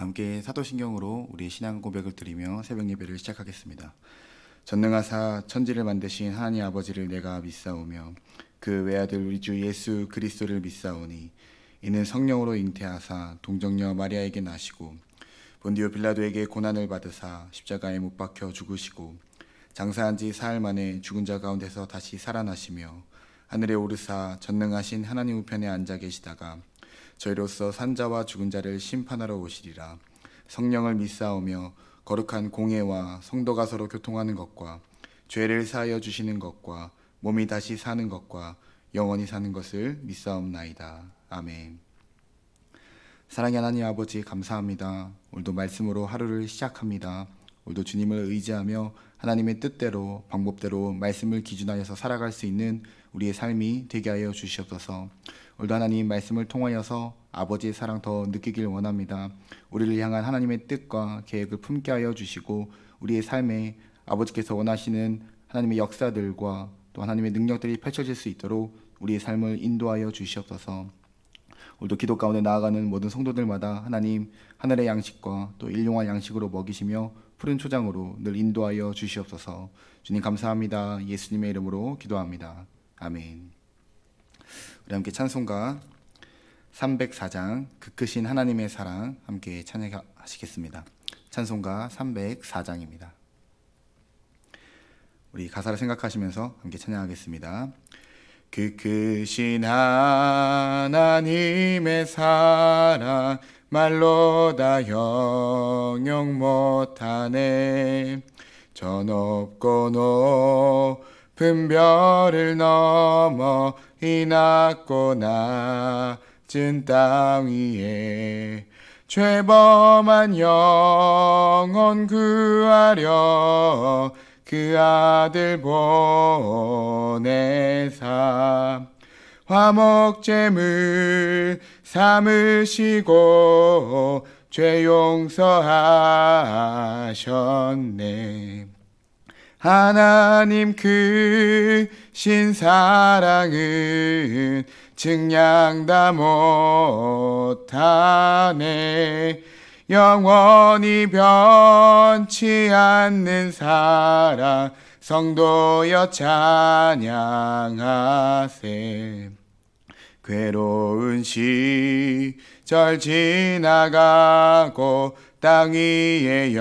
함께 사도신경으로 우리의 신앙 고백을 드리며 새벽 예배를 시작하겠습니다. 전능하사 천지를 만드신 하나님 아버지를 내가 믿사오며 그 외아들 우리 주 예수 그리스도를 믿사오니 이는 성령으로 잉태하사 동정녀 마리아에게 나시고 본디오 빌라도에게 고난을 받으사 십자가에 못 박혀 죽으시고 장사한 지 사흘 만에 죽은 자 가운데서 다시 살아나시며 하늘에 오르사 전능하신 하나님 우편에 앉아 계시다가 저희로서 산자와 죽은 자를 심판하러 오시리라. 성령을 믿사오며 거룩한 공예와 성도가 서로 교통하는 것과 죄를 사하여 주시는 것과 몸이 다시 사는 것과 영원히 사는 것을 믿사옵나이다. 아멘. 사랑의 하나님 아버지 감사합니다. 오늘도 말씀으로 하루를 시작합니다. 오늘도 주님을 의지하며 하나님의 뜻대로 방법대로 말씀을 기준하여서 살아갈 수 있는 우리의 삶이 되게 하여 주시옵소서. 오늘도 하나님 말씀을 통하여서 아버지의 사랑 더 느끼길 원합니다. 우리를 향한 하나님의 뜻과 계획을 품게 하여 주시고 우리의 삶에 아버지께서 원하시는 하나님의 역사들과 또 하나님의 능력들이 펼쳐질 수 있도록 우리의 삶을 인도하여 주시옵소서. 오늘도 기도 가운데 나아가는 모든 성도들마다 하나님 하늘의 양식과 또 일용할 양식으로 먹이시며 푸른 초장으로 늘 인도하여 주시옵소서. 주님 감사합니다. 예수님의 이름으로 기도합니다. 아멘. 우리 함께 찬송가 304장 그 크신 하나님의 사랑 함께 찬양하시겠습니다. 찬송가 304장입니다. 우리 가사를 생각하시면서 함께 찬양하겠습니다. 그 크신 하나님의 사랑 말로 다 형용 못하네. 저 높고 높은 별을 넘어 이 낮고 낮은 땅 위에 죄범한 영혼 구하려 그 아들 보내사 화목제물 삼으시고 죄 용서하셨네. 하나님 크신 사랑은 증량 다 못하네. 영원히 변치 않는 사랑 성도여 찬양하세. 괴로운 시절 지나가고 땅 위에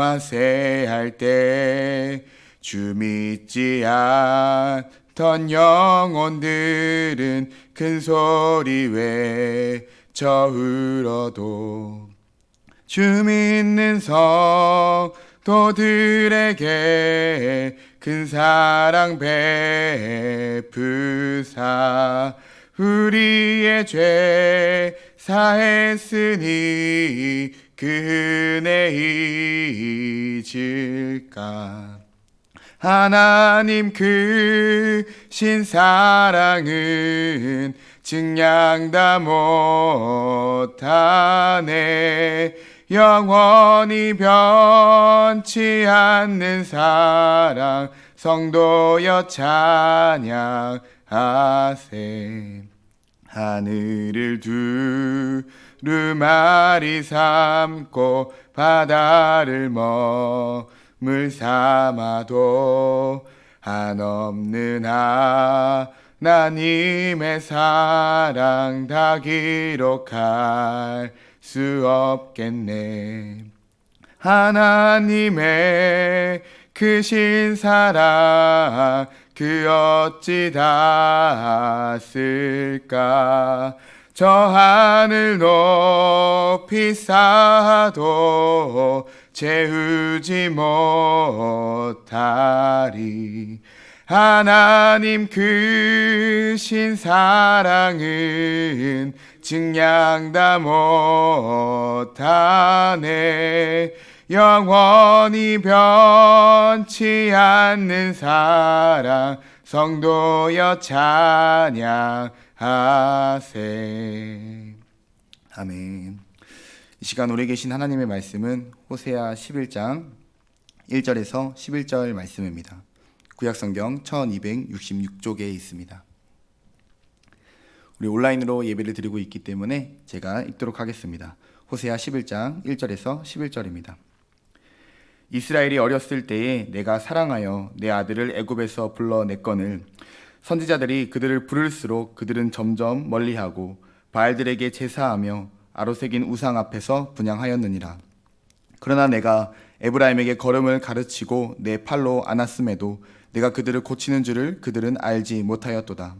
여와세할 때 주 믿지 않던 영혼들은 큰 소리 외쳐 울어도 주 믿는 성도들에게 큰 사랑 베푸사 우리의 죄 사했으니 그 은혜 잊을까. 하나님 크신 사랑은 증량 다 못하네. 영원히 변치 않는 사랑 성도여 찬양하세. 하늘을 두루마리 삼고 바다를 머물 삼아도 한없는 하나님의 사랑 다 기록할 수 없겠네. 하나님의 크신 사랑 그 어찌 닿았을까. 저 하늘 높이 쌓아도 채우지 못하리. 하나님 크신 사랑은 증량 다 못하네. 영원히 변치 않는 사랑 성도여 찬양하세. 아멘. 이 시간 우리 계신 하나님의 말씀은 호세아 11장 1절에서 11절 말씀입니다. 구약성경 1266쪽에 있습니다. 우리 온라인으로 예배를 드리고 있기 때문에 제가 읽도록 하겠습니다. 호세아 11장 1절에서 11절입니다. 이스라엘이 어렸을 때에 내가 사랑하여 내 아들을 애굽에서 불러냈거늘 선지자들이 그들을 부를수록 그들은 점점 멀리하고 바알들에게 제사하며 아로새긴 우상 앞에서 분향하였느니라. 그러나 내가 에브라임에게 걸음을 가르치고 내 팔로 안았음에도 내가 그들을 고치는 줄을 그들은 알지 못하였도다.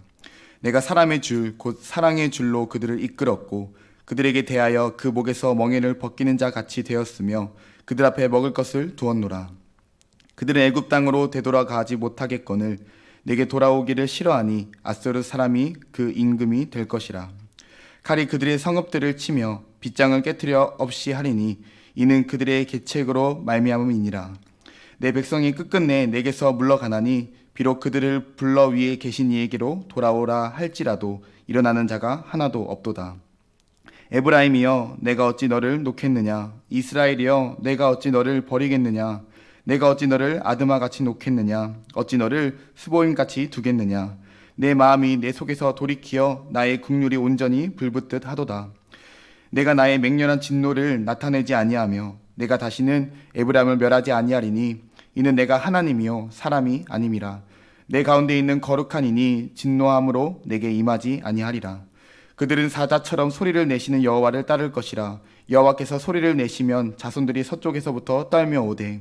내가 사람의 줄 곧 사랑의 줄로 그들을 이끌었고 그들에게 대하여 그 목에서 멍에를 벗기는 자 같이 되었으며 그들 앞에 먹을 것을 두었노라. 그들은 애굽 땅으로 되돌아가지 못하겠거늘 내게 돌아오기를 싫어하니 아수르 사람이 그 임금이 될 것이라. 칼이 그들의 성읍들을 치며 빗장을 깨뜨려 없이 하리니 이는 그들의 계책으로 말미암음이니라. 내 백성이 끝끝내 내게서 물러가나니 비록 그들을 불러 위에 계신 이에게로 돌아오라 할지라도 일어나는 자가 하나도 없도다. 에브라임이여 내가 어찌 너를 놓겠느냐. 이스라엘이여 내가 어찌 너를 버리겠느냐. 내가 어찌 너를 아드마같이 놓겠느냐. 어찌 너를 스보임같이 두겠느냐. 내 마음이 내 속에서 돌이키어 나의 국률이 온전히 불붙듯 하도다. 내가 나의 맹렬한 진노를 나타내지 아니하며 내가 다시는 에브라임을 멸하지 아니하리니 이는 내가 하나님이요 사람이 아님이라. 내 가운데 있는 거룩한 이니 진노함으로 내게 임하지 아니하리라. 그들은 사자처럼 소리를 내시는 여호와를 따를 것이라. 여호와께서 소리를 내시면 자손들이 서쪽에서부터 떨며 오되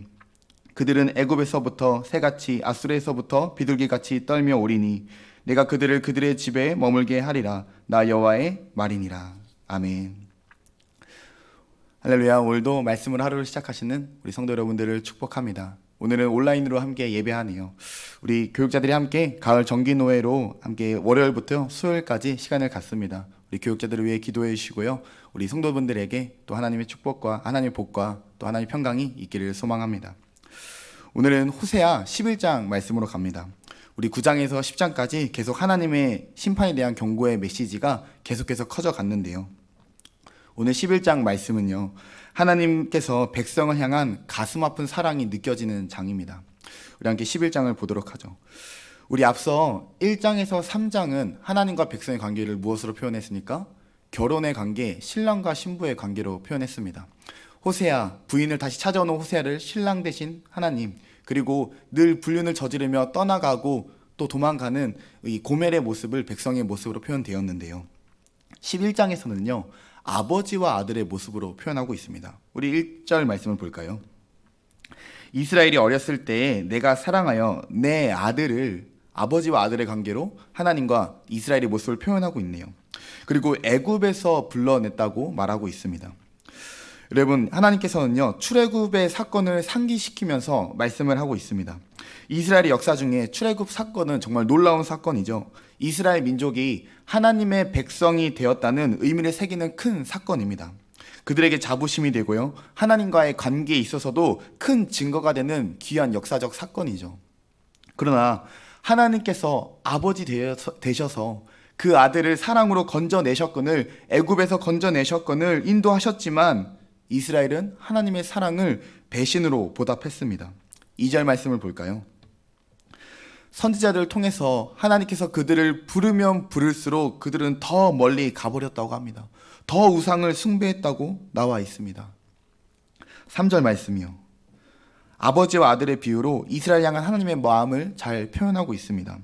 그들은 애굽에서부터 새같이 아수르에서부터 비둘기같이 떨며 오리니 내가 그들을 그들의 집에 머물게 하리라. 나 여호와의 말이니라. 아멘. 할렐루야. 오늘도 말씀으로 하루를 시작하시는 우리 성도 여러분들을 축복합니다. 오늘은 온라인으로 함께 예배하네요. 우리 교육자들이 함께 가을 정기노회로 함께 월요일부터 수요일까지 시간을 갖습니다. 우리 교육자들을 위해 기도해 주시고요. 우리 성도분들에게 또 하나님의 축복과 하나님의 복과 또 하나님의 평강이 있기를 소망합니다. 오늘은 호세아 11장 말씀으로 갑니다. 우리 9장에서 10장까지 계속 하나님의 심판에 대한 경고의 메시지가 계속해서 커져 갔는데요. 오늘 11장 말씀은요, 하나님께서 백성을 향한 가슴 아픈 사랑이 느껴지는 장입니다. 우리 함께 11장을 보도록 하죠. 우리 앞서 1장에서 3장은 하나님과 백성의 관계를 무엇으로 표현했습니까? 결혼의 관계, 신랑과 신부의 관계로 표현했습니다. 호세아, 부인을 다시 찾아오는 호세아를 신랑 대신 하나님, 그리고 늘 불륜을 저지르며 떠나가고 또 도망가는 이 고멜의 모습을 백성의 모습으로 표현되었는데요. 11장에서는요, 아버지와 아들의 모습으로 표현하고 있습니다. 우리 1절 말씀을 볼까요? 이스라엘이 어렸을 때에 내가 사랑하여 내 아들을, 아버지와 아들의 관계로 하나님과 이스라엘의 모습을 표현하고 있네요. 그리고 애굽에서 불러냈다고 말하고 있습니다. 여러분, 하나님께서는요, 출애굽의 사건을 상기시키면서 말씀을 하고 있습니다. 이스라엘의 역사 중에 출애굽 사건은 정말 놀라운 사건이죠. 이스라엘 민족이 하나님의 백성이 되었다는 의미를 새기는 큰 사건입니다. 그들에게 자부심이 되고요, 하나님과의 관계에 있어서도 큰 증거가 되는 귀한 역사적 사건이죠. 그러나 하나님께서 아버지 되셔서 그 아들을 사랑으로 건져내셨거늘, 애굽에서 건져내셨거늘 인도하셨지만 이스라엘은 하나님의 사랑을 배신으로 보답했습니다. 2절 말씀을 볼까요? 선지자들을 통해서 하나님께서 그들을 부르면 부를수록 그들은 더 멀리 가버렸다고 합니다. 더 우상을 숭배했다고 나와 있습니다. 3절 말씀이요. 아버지와 아들의 비유로 이스라엘 향한 하나님의 마음을 잘 표현하고 있습니다.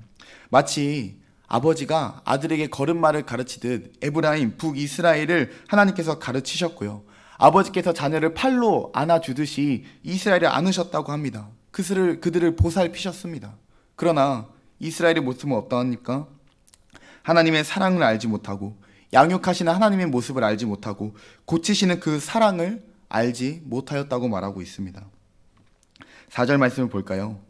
마치 아버지가 아들에게 걸음마를 가르치듯 에브라임, 북이스라엘을 하나님께서 가르치셨고요, 아버지께서 자녀를 팔로 안아주듯이 이스라엘을 안으셨다고 합니다. 그들을 보살피셨습니다. 그러나 이스라엘의 모습은 어떠합니까? 하나님의 사랑을 알지 못하고, 양육하시는 하나님의 모습을 알지 못하고, 고치시는 그 사랑을 알지 못하였다고 말하고 있습니다. 4절 말씀을 볼까요?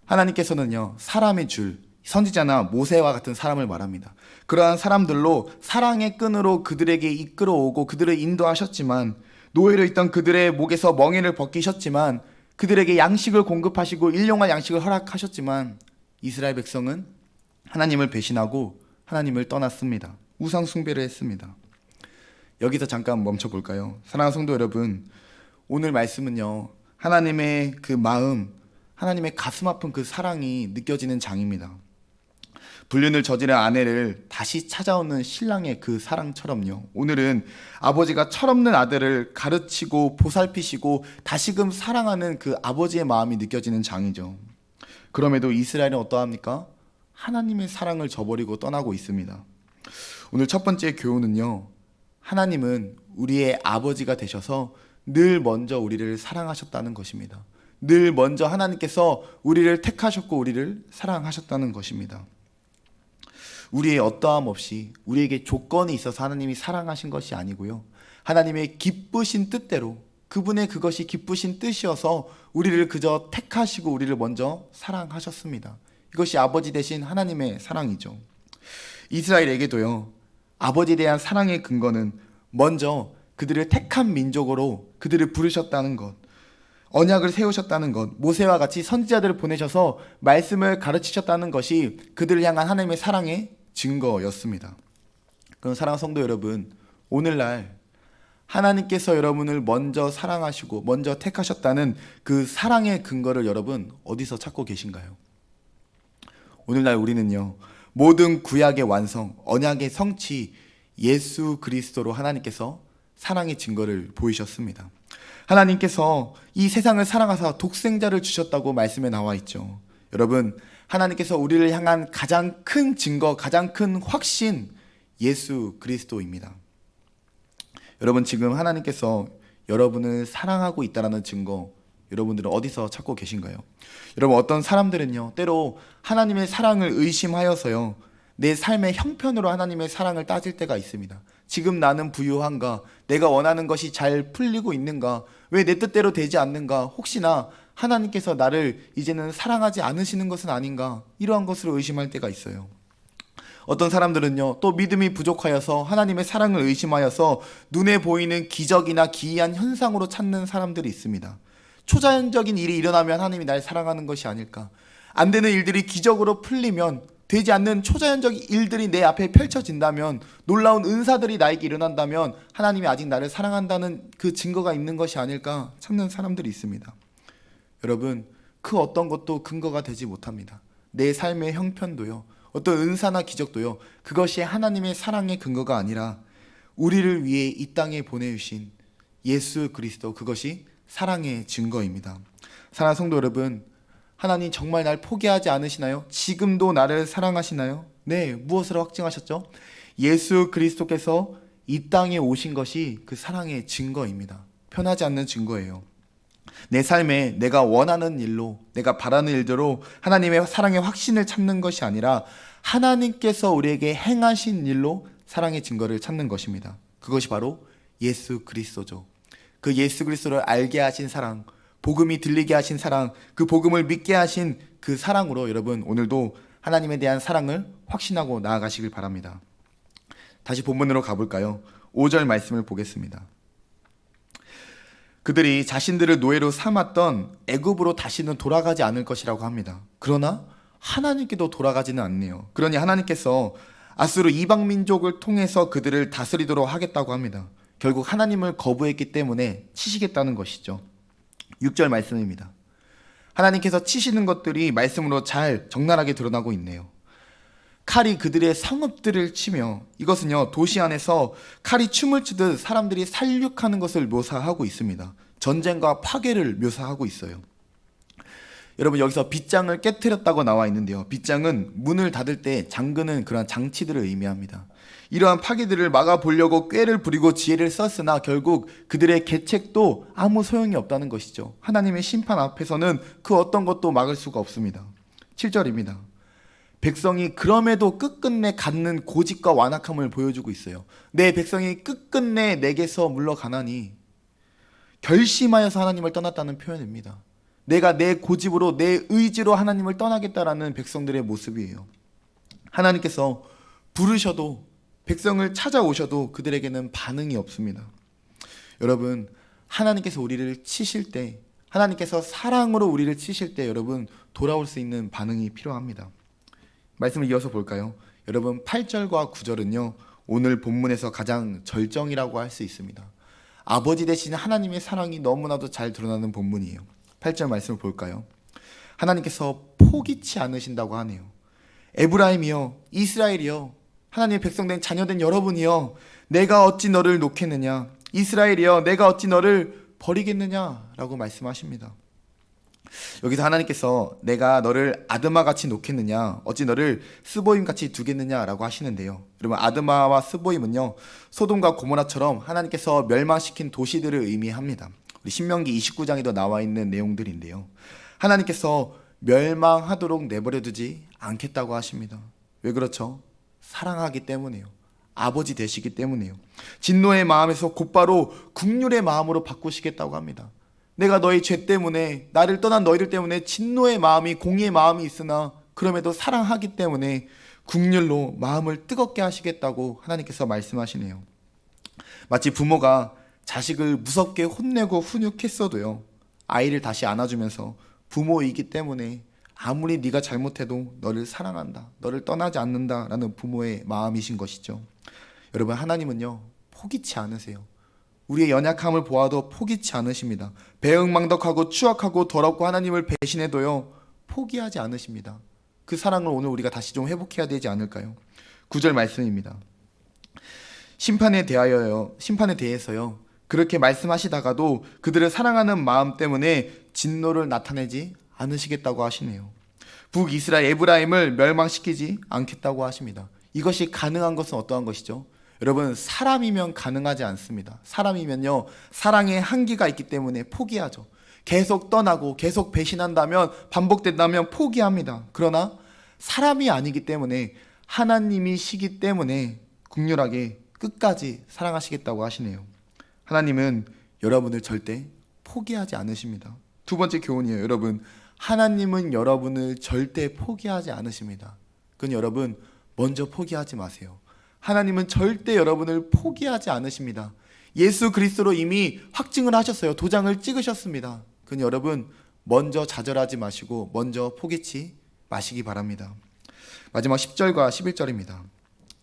하나님께서는요, 사람의 줄, 선지자나 모세와 같은 사람을 말합니다. 그러한 사람들로 사랑의 끈으로 그들에게 이끌어오고 그들을 인도하셨지만, 노예로 있던 그들의 목에서 멍에를 벗기셨지만, 그들에게 양식을 공급하시고 일용할 양식을 허락하셨지만 이스라엘 백성은 하나님을 배신하고 하나님을 떠났습니다. 우상 숭배를 했습니다. 여기서 잠깐 멈춰 볼까요? 사랑하는 성도 여러분, 오늘 말씀은요, 하나님의 그 마음, 하나님의 가슴 아픈 그 사랑이 느껴지는 장입니다. 불륜을 저지른 아내를 다시 찾아오는 신랑의 그 사랑처럼요. 오늘은 아버지가 철없는 아들을 가르치고 보살피시고 다시금 사랑하는 그 아버지의 마음이 느껴지는 장이죠. 그럼에도 이스라엘은 어떠합니까? 하나님의 사랑을 저버리고 떠나고 있습니다. 오늘 첫 번째 교훈은요. 하나님은 우리의 아버지가 되셔서 늘 먼저 우리를 사랑하셨다는 것입니다. 늘 먼저 하나님께서 우리를 택하셨고 우리를 사랑하셨다는 것입니다. 우리의 어떠함 없이 우리에게 조건이 있어서 하나님이 사랑하신 것이 아니고요. 하나님의 기쁘신 뜻대로 그분의 그것이 기쁘신 뜻이어서 우리를 그저 택하시고 우리를 먼저 사랑하셨습니다. 이것이 아버지 되신 하나님의 사랑이죠. 이스라엘에게도요. 아버지에 대한 사랑의 근거는 먼저 그들을 택한 민족으로 그들을 부르셨다는 것, 언약을 세우셨다는 것, 모세와 같이 선지자들을 보내셔서 말씀을 가르치셨다는 것이 그들을 향한 하나님의 사랑의 증거였습니다. 그럼 사랑하는 성도 여러분, 오늘날 하나님께서 여러분을 먼저 사랑하시고 먼저 택하셨다는 그 사랑의 근거를 여러분 어디서 찾고 계신가요? 오늘날 우리는요, 모든 구약의 완성, 언약의 성취, 예수 그리스도로 하나님께서 사랑의 증거를 보이셨습니다. 하나님께서 이 세상을 사랑하사 독생자를 주셨다고 말씀에 나와 있죠. 여러분, 하나님께서 우리를 향한 가장 큰 증거, 가장 큰 확신, 예수 그리스도입니다. 여러분, 지금 하나님께서 여러분을 사랑하고 있다는 증거, 여러분들은 어디서 찾고 계신가요? 여러분, 어떤 사람들은요, 때로 하나님의 사랑을 의심하여서요, 내 삶의 형편으로 하나님의 사랑을 따질 때가 있습니다. 지금 나는 부유한가? 내가 원하는 것이 잘 풀리고 있는가? 왜 내 뜻대로 되지 않는가? 혹시나 하나님께서 나를 이제는 사랑하지 않으시는 것은 아닌가? 이러한 것으로 의심할 때가 있어요. 어떤 사람들은요, 또 믿음이 부족하여서 하나님의 사랑을 의심하여서 눈에 보이는 기적이나 기이한 현상으로 찾는 사람들이 있습니다. 초자연적인 일이 일어나면 하나님이 날 사랑하는 것이 아닐까? 안 되는 일들이 기적으로 풀리면, 되지 않는 초자연적인 일들이 내 앞에 펼쳐진다면, 놀라운 은사들이 나에게 일어난다면 하나님이 아직 나를 사랑한다는 그 증거가 있는 것이 아닐까 찾는 사람들이 있습니다. 여러분, 그 어떤 것도 근거가 되지 못합니다. 내 삶의 형편도요, 어떤 은사나 기적도요, 그것이 하나님의 사랑의 근거가 아니라 우리를 위해 이 땅에 보내주신 예수 그리스도, 그것이 사랑의 증거입니다. 사랑하는 성도 여러분, 하나님 정말 날 포기하지 않으시나요? 지금도 나를 사랑하시나요? 네, 무엇으로 확증하셨죠? 예수 그리스도께서 이 땅에 오신 것이 그 사랑의 증거입니다. 편하지 않는 증거예요. 내 삶에 내가 원하는 일로, 내가 바라는 일대로 하나님의 사랑의 확신을 찾는 것이 아니라 하나님께서 우리에게 행하신 일로 사랑의 증거를 찾는 것입니다. 그것이 바로 예수 그리스도죠. 그 예수 그리스도를 알게 하신 사랑, 복음이 들리게 하신 사랑, 그 복음을 믿게 하신 그 사랑으로 여러분 오늘도 하나님에 대한 사랑을 확신하고 나아가시길 바랍니다. 다시 본문으로 가볼까요? 5절 말씀을 보겠습니다. 그들이 자신들을 노예로 삼았던 애굽으로 다시는 돌아가지 않을 것이라고 합니다. 그러나 하나님께도 돌아가지는 않네요. 그러니 하나님께서 아수르 이방 민족을 통해서 그들을 다스리도록 하겠다고 합니다. 결국 하나님을 거부했기 때문에 치시겠다는 것이죠. 6절 말씀입니다. 하나님께서 치시는 것들이 말씀으로 잘 적나라하게 드러나고 있네요. 칼이 그들의 성읍들을 치며, 이것은요, 도시 안에서 칼이 춤을 추듯 사람들이 살육하는 것을 묘사하고 있습니다. 전쟁과 파괴를 묘사하고 있어요. 여러분, 여기서 빗장을 깨트렸다고 나와 있는데요, 빗장은 문을 닫을 때 잠그는 그러한 장치들을 의미합니다. 이러한 파괴들을 막아보려고 꾀를 부리고 지혜를 썼으나 결국 그들의 계책도 아무 소용이 없다는 것이죠. 하나님의 심판 앞에서는 그 어떤 것도 막을 수가 없습니다. 7절입니다. 백성이 그럼에도 끝끝내 갖는 고집과 완악함을 보여주고 있어요. 내 백성이 끝끝내 내게서 물러가나니, 결심하여서 하나님을 떠났다는 표현입니다. 내가 내 고집으로, 내 의지로 하나님을 떠나겠다라는 백성들의 모습이에요. 하나님께서 부르셔도, 백성을 찾아오셔도 그들에게는 반응이 없습니다. 여러분, 하나님께서 우리를 치실 때, 하나님께서 사랑으로 우리를 치실 때 여러분 돌아올 수 있는 반응이 필요합니다. 말씀을 이어서 볼까요? 여러분, 8절과 9절은요, 오늘 본문에서 가장 절정이라고 할 수 있습니다. 아버지 되신 하나님의 사랑이 너무나도 잘 드러나는 본문이에요. 8절 말씀을 볼까요? 하나님께서 포기치 않으신다고 하네요. 에브라임이여, 이스라엘이여, 하나님의 백성된 자녀된 여러분이여, 내가 어찌 너를 놓겠느냐? 이스라엘이여, 내가 어찌 너를 버리겠느냐라고 말씀하십니다. 여기서 하나님께서 내가 너를 아드마같이 놓겠느냐, 어찌 너를 스보임같이 두겠느냐라고 하시는데요. 여러분, 아드마와 스보임은요, 소돔과 고모라처럼 하나님께서 멸망시킨 도시들을 의미합니다. 우리 신명기 29장에도 나와 있는 내용들인데요. 하나님께서 멸망하도록 내버려두지 않겠다고 하십니다. 왜 그렇죠? 사랑하기 때문에요. 아버지 되시기 때문에요. 진노의 마음에서 곧바로 긍휼의 마음으로 바꾸시겠다고 합니다. 내가 너희 죄 때문에, 나를 떠난 너희들 때문에 진노의 마음이, 공의의 마음이 있으나 그럼에도 사랑하기 때문에 긍휼로 마음을 뜨겁게 하시겠다고 하나님께서 말씀하시네요. 마치 부모가 자식을 무섭게 혼내고 훈육했어도요, 아이를 다시 안아주면서 부모이기 때문에 아무리 네가 잘못해도 너를 사랑한다, 너를 떠나지 않는다라는 부모의 마음이신 것이죠. 여러분, 하나님은요, 포기치 않으세요. 우리의 연약함을 보아도 포기치 않으십니다. 배은망덕하고 추악하고 더럽고 하나님을 배신해도요, 포기하지 않으십니다. 그 사랑을 오늘 우리가 다시 좀 회복해야 되지 않을까요? 9절 말씀입니다. 심판에 대해서요, 그렇게 말씀하시다가도 그들을 사랑하는 마음 때문에 진노를 나타내지 않으시겠다고 하시네요. 북이스라엘 에브라임을 멸망시키지 않겠다고 하십니다. 이것이 가능한 것은 어떠한 것이죠? 여러분, 사람이면 가능하지 않습니다. 사람이면요, 사랑의 한계가 있기 때문에 포기하죠. 계속 떠나고 계속 배신한다면, 반복된다면 포기합니다. 그러나 사람이 아니기 때문에, 하나님이시기 때문에 긍휼하게 끝까지 사랑하시겠다고 하시네요. 하나님은 여러분을 절대 포기하지 않으십니다. 두 번째 교훈이에요. 여러분, 하나님은 여러분을 절대 포기하지 않으십니다. 그건 여러분, 먼저 포기하지 마세요. 하나님은 절대 여러분을 포기하지 않으십니다. 예수 그리스도로 이미 확증을 하셨어요. 도장을 찍으셨습니다. 그건 여러분, 먼저 좌절하지 마시고 먼저 포기치 마시기 바랍니다. 마지막 10절과 11절입니다.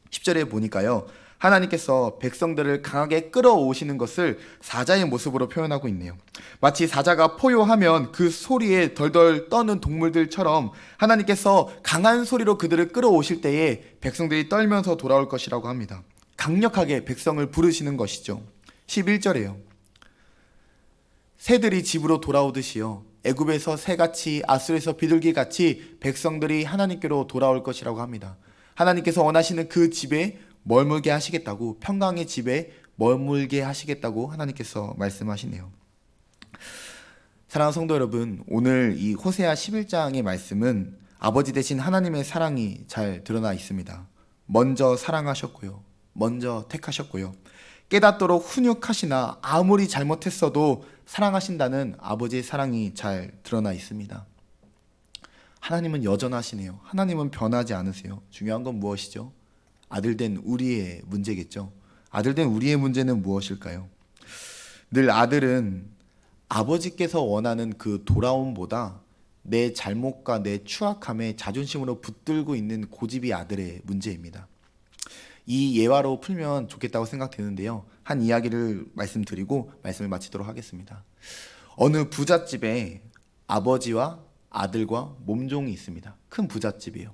10절에 보니까요, 하나님께서 백성들을 강하게 끌어오시는 것을 사자의 모습으로 표현하고 있네요. 마치 사자가 포효하면 그 소리에 덜덜 떠는 동물들처럼 하나님께서 강한 소리로 그들을 끌어오실 때에 백성들이 떨면서 돌아올 것이라고 합니다. 강력하게 백성을 부르시는 것이죠. 11절에요. 새들이 집으로 돌아오듯이요, 애굽에서 새같이, 아수르에서 비둘기같이 백성들이 하나님께로 돌아올 것이라고 합니다. 하나님께서 원하시는 그 집에 머물게 하시겠다고, 평강의 집에 머물게 하시겠다고 하나님께서 말씀하시네요. 사랑하는 성도 여러분, 오늘 이 호세아 11장의 말씀은 아버지 되신 하나님의 사랑이 잘 드러나 있습니다. 먼저 사랑하셨고요, 먼저 택하셨고요, 깨닫도록 훈육하시나 아무리 잘못했어도 사랑하신다는 아버지의 사랑이 잘 드러나 있습니다. 하나님은 여전하시네요. 하나님은 변하지 않으세요. 중요한 건 무엇이죠? 아들된 우리의 문제겠죠. 아들된 우리의 문제는 무엇일까요? 늘 아들은 아버지께서 원하는 그 돌아옴보다 내 잘못과 내 추악함에 자존심으로 붙들고 있는 고집이 아들의 문제입니다. 이 예화로 풀면 좋겠다고 생각되는데요, 한 이야기를 말씀드리고 말씀을 마치도록 하겠습니다. 어느 부잣집에 아버지와 아들과 몸종이 있습니다. 큰 부잣집이에요.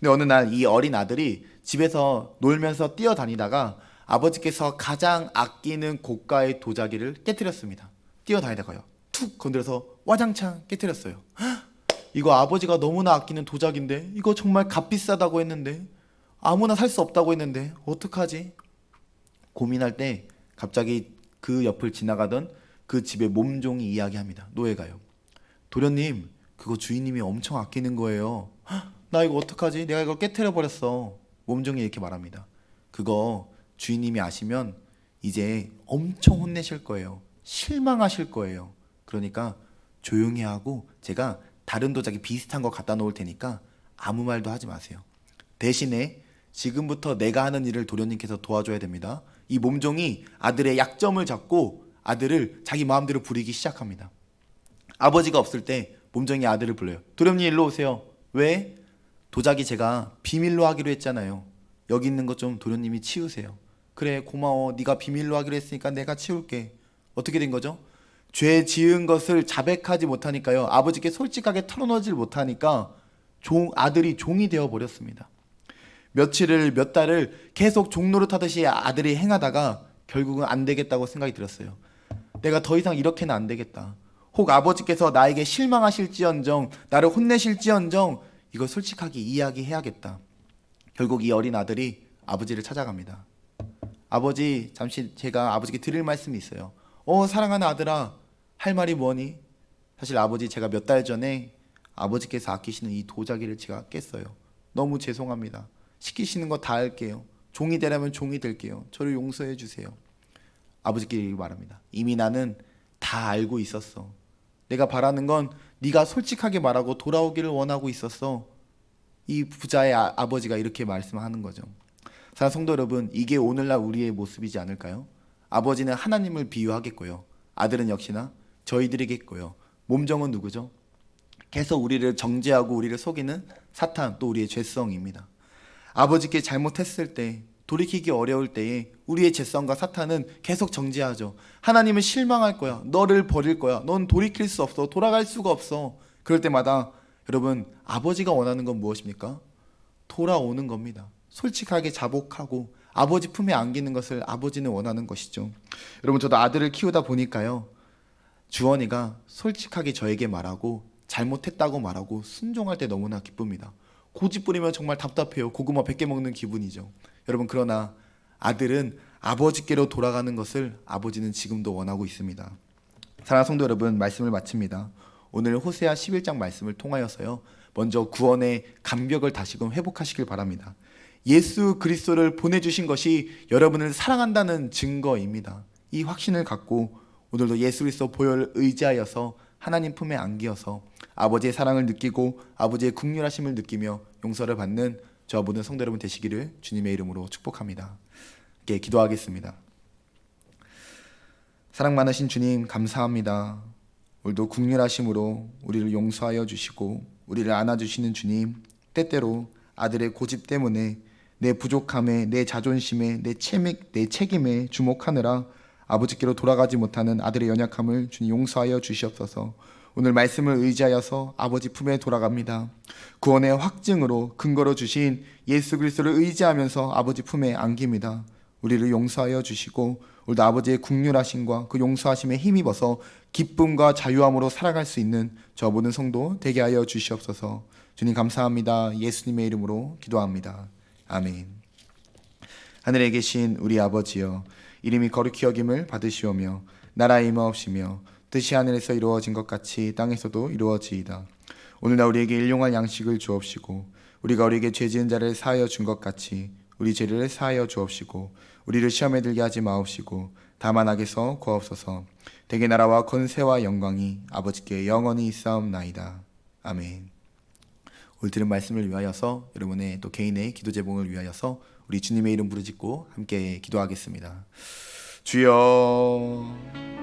근데 어느 날 이 어린 아들이 집에서 놀면서 뛰어다니다가 아버지께서 가장 아끼는 고가의 도자기를 깨트렸습니다. 뛰어다니다가요, 툭 건드려서 와장창 깨트렸어요. 이거 아버지가 너무나 아끼는 도자기인데, 이거 정말 값비싸다고 했는데, 아무나 살 수 없다고 했는데 어떡하지? 고민할 때 갑자기 그 옆을 지나가던 그 집의 몸종이 이야기합니다. 노예가요. 도련님, 그거 주인님이 엄청 아끼는 거예요. 나 이거 어떡하지? 내가 이걸 깨트려 버렸어. 몸종이 이렇게 말합니다. 그거 주인님이 아시면 이제 엄청 혼내실 거예요. 실망하실 거예요. 그러니까 조용히 하고 제가 다른 도자기 비슷한 거 갖다 놓을 테니까 아무 말도 하지 마세요. 대신에 지금부터 내가 하는 일을 도련님께서 도와줘야 됩니다. 이 몸종이 아들의 약점을 잡고 아들을 자기 마음대로 부리기 시작합니다. 아버지가 없을 때 몸종이 아들을 불러요. 도련님 일로 오세요. 왜? 도자기 제가 비밀로 하기로 했잖아요. 여기 있는 것 좀 도련님이 치우세요. 그래, 고마워. 네가 비밀로 하기로 했으니까 내가 치울게. 어떻게 된 거죠? 죄 지은 것을 자백하지 못하니까요, 아버지께 솔직하게 털어놓지 못하니까 아들이 종이 되어 버렸습니다. 며칠을 몇 달을 계속 종노릇 하듯이 아들이 행하다가 결국은 안 되겠다고 생각이 들었어요. 내가 더 이상 이렇게는 안 되겠다. 혹 아버지께서 나에게 실망하실지언정, 나를 혼내실지언정 이거 솔직하게 이야기해야겠다. 결국 이 어린 아들이 아버지를 찾아갑니다. 아버지, 잠시 제가 아버지께 드릴 말씀이 있어요. 사랑하는 아들아, 할 말이 뭐니? 사실 아버지, 제가 몇 달 전에 아버지께서 아끼시는 이 도자기를 제가 깼어요. 너무 죄송합니다. 시키시는 거 다 할게요. 종이 되려면 종이 될게요. 저를 용서해 주세요. 아버지께 말합니다. 이미 나는 다 알고 있었어. 내가 바라는 건 네가 솔직하게 말하고 돌아오기를 원하고 있었어. 이 부자의 아버지가 이렇게 말씀하는 거죠. 사랑하는 성도 여러분, 이게 오늘날 우리의 모습이지 않을까요? 아버지는 하나님을 비유하겠고요. 아들은 역시나 저희들이겠고요. 몸종은 누구죠? 계속 우리를 정죄하고 우리를 속이는 사탄, 또 우리의 죄성입니다. 아버지께 잘못했을 때, 돌이키기 어려울 때에 우리의 죄성과 사탄은 계속 정죄하죠. 하나님은 실망할 거야. 너를 버릴 거야. 넌 돌이킬 수 없어. 돌아갈 수가 없어. 그럴 때마다 여러분, 아버지가 원하는 건 무엇입니까? 돌아오는 겁니다. 솔직하게 자복하고 아버지 품에 안기는 것을 아버지는 원하는 것이죠. 여러분, 저도 아들을 키우다 보니까요, 주원이가 솔직하게 저에게 말하고 잘못했다고 말하고 순종할 때 너무나 기쁩니다. 고집 부리면 정말 답답해요. 고구마 100개 먹는 기분이죠. 여러분, 그러나 아들은 아버지께로 돌아가는 것을 아버지는 지금도 원하고 있습니다. 사랑하는 성도 여러분, 말씀을 마칩니다. 오늘 호세아 11장 말씀을 통하여서요, 먼저 구원의 감격을 다시금 회복하시길 바랍니다. 예수 그리스도를 보내주신 것이 여러분을 사랑한다는 증거입니다. 이 확신을 갖고 오늘도 예수 그리스도 보혈을 의지하여서 하나님 품에 안기어서 아버지의 사랑을 느끼고 아버지의 긍휼하심을 느끼며 용서를 받는 저와 모든 성도 여러분 되시기를 주님의 이름으로 축복합니다. 함께 기도하겠습니다. 사랑 많으신 주님, 감사합니다. 오늘도 긍휼하심으로 우리를 용서하여 주시고 우리를 안아주시는 주님, 때때로 아들의 고집 때문에 내 부족함에, 내 자존심에, 내 책임에 주목하느라 아버지께로 돌아가지 못하는 아들의 연약함을 주님 용서하여 주시옵소서. 오늘 말씀을 의지하여서 아버지 품에 돌아갑니다. 구원의 확증으로 근거로 주신 예수 그리스도를 의지하면서 아버지 품에 안깁니다. 우리를 용서하여 주시고 오늘도 아버지의 긍휼하심과 그 용서하심에 힘입어서 기쁨과 자유함으로 살아갈 수 있는 저 모든 성도 되게 하여 주시옵소서. 주님 감사합니다. 예수님의 이름으로 기도합니다. 아멘. 하늘에 계신 우리 아버지여, 이름이 거룩히 여김을 받으시오며 나라의 임하옵시며 뜻이 하늘에서 이루어진 것 같이 땅에서도 이루어지이다. 오늘날 우리에게 일용할 양식을 주옵시고 우리가 우리에게 죄 지은 자를 사하여 준 것 같이 우리 죄를 사하여 주옵시고 우리를 시험에 들게 하지 마옵시고 다만 악에서 구하옵소서. 대개 나라와 권세와 영광이 아버지께 영원히 있사옵나이다. 아멘. 오늘 들은 말씀을 위하여서 여러분의 또 개인의 기도 제목을 위하여서 우리 주님의 이름 부르짖고 함께 기도하겠습니다. 주여